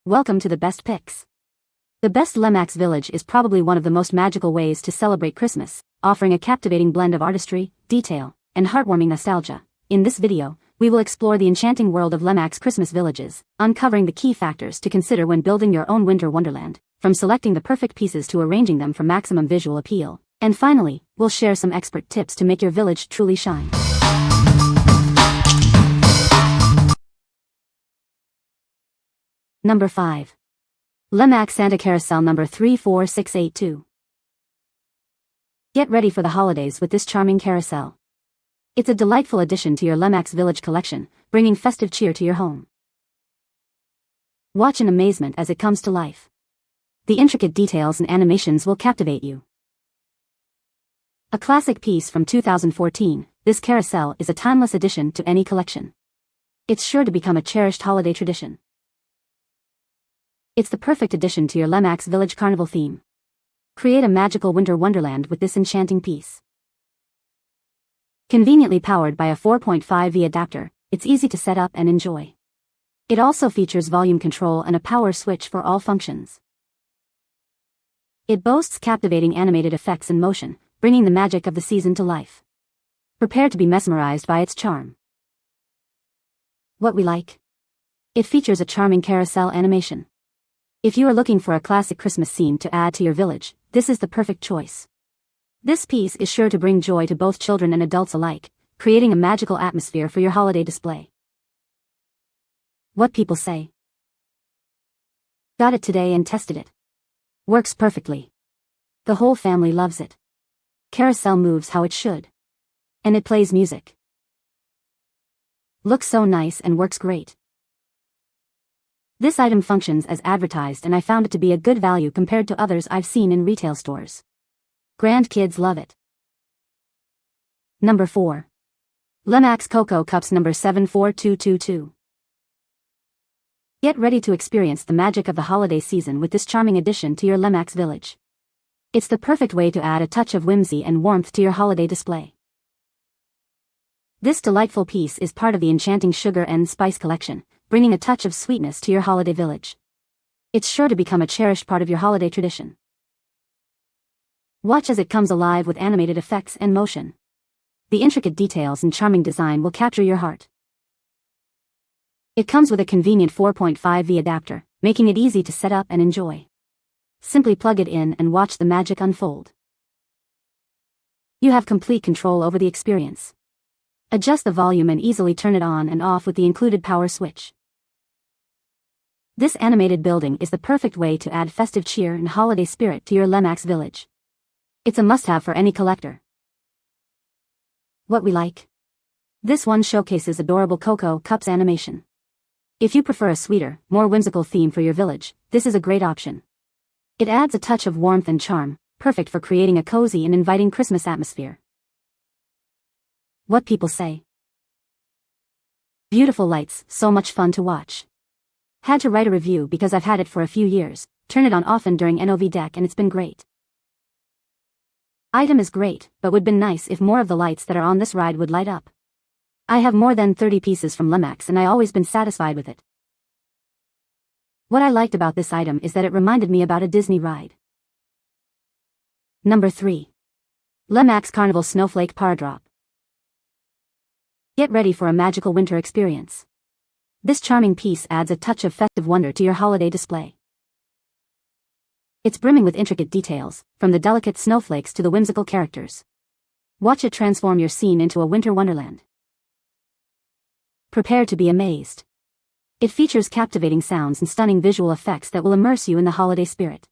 Welcome to the best picks. The best Lemax Village is probably one of the most magical ways to celebrate Christmas, offering a captivating blend of artistry, detail, and heartwarming nostalgia. In this video, we will explore the enchanting world of Lemax Christmas villages, uncovering the key factors to consider when building your own winter wonderland, from selecting the perfect pieces to arranging them for maximum visual appeal. And finally, we'll share some expert tips to make your village truly shine. Number 5. Lemax Santa Carousel number 34682. Get ready for the holidays with this charming carousel. It's a delightful addition to your Lemax Village collection, bringing festive cheer to your home. Watch in amazement as it comes to life. The intricate details and animations will captivate you. A classic piece from 2014, this carousel is a timeless addition to any collection. It's sure to become a cherished holiday tradition. It's the perfect addition to your Lemax Village Carnival theme. Create a magical winter wonderland with this enchanting piece. Conveniently powered by a 4.5V adapter, it's easy to set up and enjoy. It also features volume control and a power switch for all functions. It boasts captivating animated effects and motion, bringing the magic of the season to life. Prepare to be mesmerized by its charm. What we like? It features a charming carousel animation. If you are looking for a classic Christmas scene to add to your village, this is the perfect choice. This piece is sure to bring joy to both children and adults alike, creating a magical atmosphere for your holiday display. What people say? Got it today and tested it. Works perfectly. The whole family loves it. Carousel moves how it should. And it plays music. Looks so nice and works great. This item functions as advertised and I found it to be a good value compared to others I've seen in retail stores. Grandkids love it. Number 4. Lemax Cocoa Cups number 74222. Get ready to experience the magic of the holiday season with this charming addition to your Lemax Village. It's the perfect way to add a touch of whimsy and warmth to your holiday display. This delightful piece is part of the enchanting sugar and spice collection, bringing a touch of sweetness to your holiday village. It's sure to become a cherished part of your holiday tradition. Watch as it comes alive with animated effects and motion. The intricate details and charming design will capture your heart. It comes with a convenient 4.5V adapter, making it easy to set up and enjoy. Simply plug it in and watch the magic unfold. You have complete control over the experience. Adjust the volume and easily turn it on and off with the included power switch. This animated building is the perfect way to add festive cheer and holiday spirit to your Lemax Village. It's a must-have for any collector. What we like? This one showcases adorable Cocoa Cups animation. If you prefer a sweeter, more whimsical theme for your village, this is a great option. It adds a touch of warmth and charm, perfect for creating a cozy and inviting Christmas atmosphere. What people say? Beautiful lights, so much fun to watch. Had to write a review because I've had it for a few years, turn it on often during NOV deck and it's been great. Item is great, but would been nice if more of the lights that are on this ride would light up. I have more than 30 pieces from Lemax and I always been satisfied with it. What I liked about this item is that it reminded me about a Disney ride. Number 3. Lemax Carnival Snowflake Paradrop. Get ready for a magical winter experience. This charming piece adds a touch of festive wonder to your holiday display. It's brimming with intricate details, from the delicate snowflakes to the whimsical characters. Watch it transform your scene into a winter wonderland. Prepare to be amazed. It features captivating sounds and stunning visual effects that will immerse you in the holiday spirit.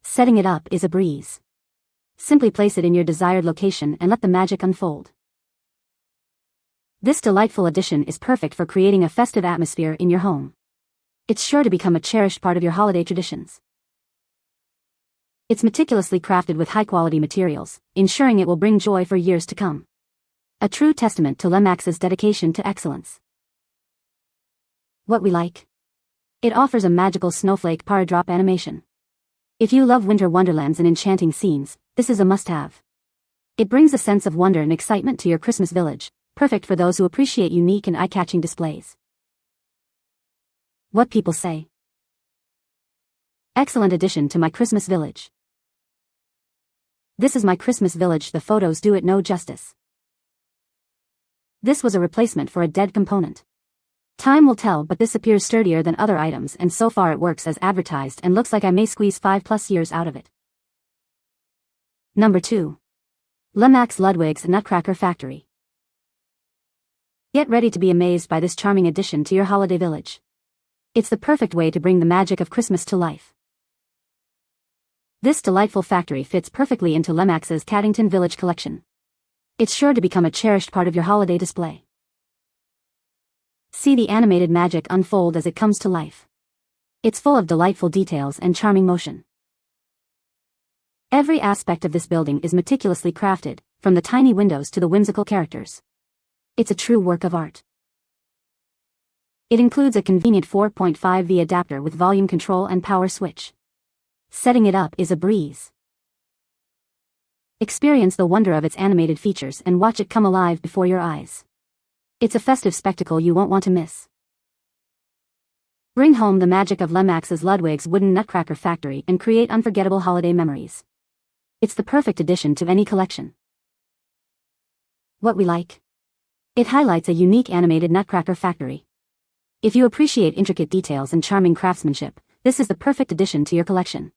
Setting it up is a breeze. Simply place it in your desired location and let the magic unfold. This delightful addition is perfect for creating a festive atmosphere in your home. It's sure to become a cherished part of your holiday traditions. It's meticulously crafted with high-quality materials, ensuring it will bring joy for years to come. A true testament to Lemax's dedication to excellence. What we like? It offers a magical snowflake Paradrop animation. If you love winter wonderlands and enchanting scenes, this is a must-have. It brings a sense of wonder and excitement to your Christmas village, perfect for those who appreciate unique and eye-catching displays. What people say. Excellent addition to my Christmas village. This is my Christmas village. The photos do it no justice. This was a replacement for a dead component. Time will tell, but this appears sturdier than other items, and so far it works as advertised and looks like I may squeeze 5+ years out of it. Number 2. Lemax LUDWIG'S Nutcracker Factory. Get ready to be amazed by this charming addition to your holiday village. It's the perfect way to bring the magic of Christmas to life. This delightful factory fits perfectly into Lemax's Caddington Village collection. It's sure to become a cherished part of your holiday display. See the animated magic unfold as it comes to life. It's full of delightful details and charming motion. Every aspect of this building is meticulously crafted, from the tiny windows to the whimsical characters. It's a true work of art. It includes a convenient 4.5V adapter with volume control and power switch. Setting it up is a breeze. Experience the wonder of its animated features and watch it come alive before your eyes. It's a festive spectacle you won't want to miss. Bring home the magic of Lemax's LUDWIG'S wooden Nutcracker factory and create unforgettable holiday memories. It's the perfect addition to any collection. What we like. It highlights a unique animated Nutcracker factory. If you appreciate intricate details and charming craftsmanship, this is the perfect addition to your collection.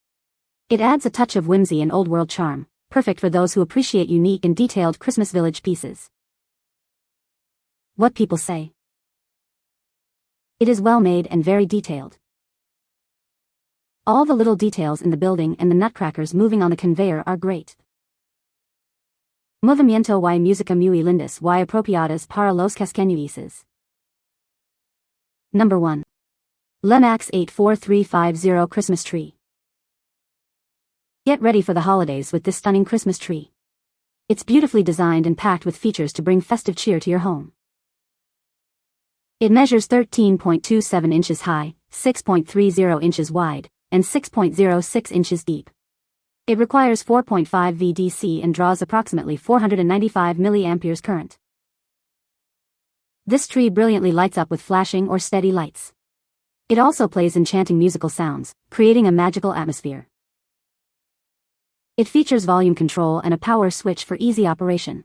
It adds a touch of whimsy and old-world charm, perfect for those who appreciate unique and detailed Christmas village pieces. What people say. It is well made and very detailed. All the little details in the building and the nutcrackers moving on the conveyor are great. Movimiento y música muy lindas y apropiadas para los cascanueces. Number 1. Lemax 84350 Christmas Tree. Get ready for the holidays with this stunning Christmas tree. It's beautifully designed and packed with features to bring festive cheer to your home. It measures 13.27 inches high, 6.30 inches wide, and 6.06 inches deep. It requires 4.5 VDC and draws approximately 495 milliamperes current. This tree brilliantly lights up with flashing or steady lights. It also plays enchanting musical sounds, creating a magical atmosphere. It features volume control and a power switch for easy operation.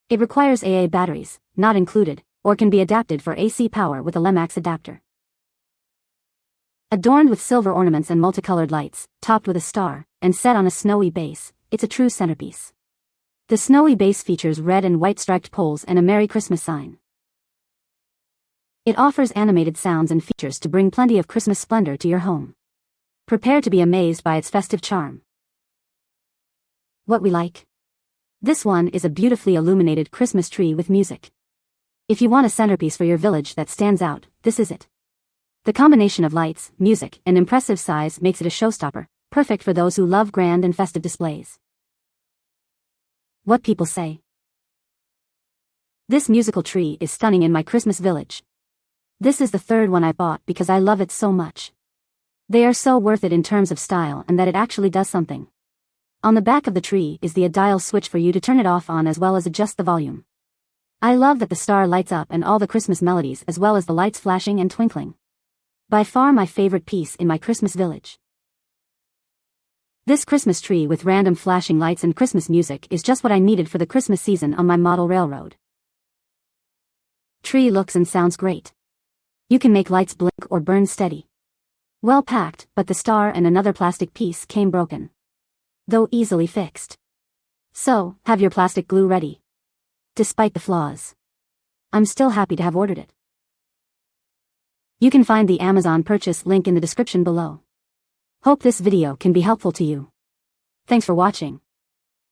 It requires AA batteries, not included, or can be adapted for AC power with a Lemax adapter. Adorned with silver ornaments and multicolored lights, topped with a star, and set on a snowy base, it's a true centerpiece. The snowy base features red and white striped poles and a Merry Christmas sign. It offers animated sounds and features to bring plenty of Christmas splendor to your home. Prepare to be amazed by its festive charm. What we like. This one is a beautifully illuminated Christmas tree with music. If you want a centerpiece for your village that stands out, this is it. The combination of lights, music, and impressive size makes it a showstopper, perfect for those who love grand and festive displays. What people say. This musical tree is stunning in my Christmas village. This is the third one I bought because I love it so much. They are so worth it in terms of style and that it actually does something. On the back of the tree is the dial switch for you to turn it off on as well as adjust the volume. I love that the star lights up and all the Christmas melodies as well as the lights flashing and twinkling. By far my favorite piece in my Christmas village. This Christmas tree with random flashing lights and Christmas music is just what I needed for the Christmas season on my model railroad. Tree looks and sounds great. You can make lights blink or burn steady. Well packed, but the star and another plastic piece came broken. Though easily fixed. So, have your plastic glue ready. Despite the flaws. I'm still happy to have ordered it. You can find the Amazon purchase link in the description below. Hope this video can be helpful to you. Thanks for watching.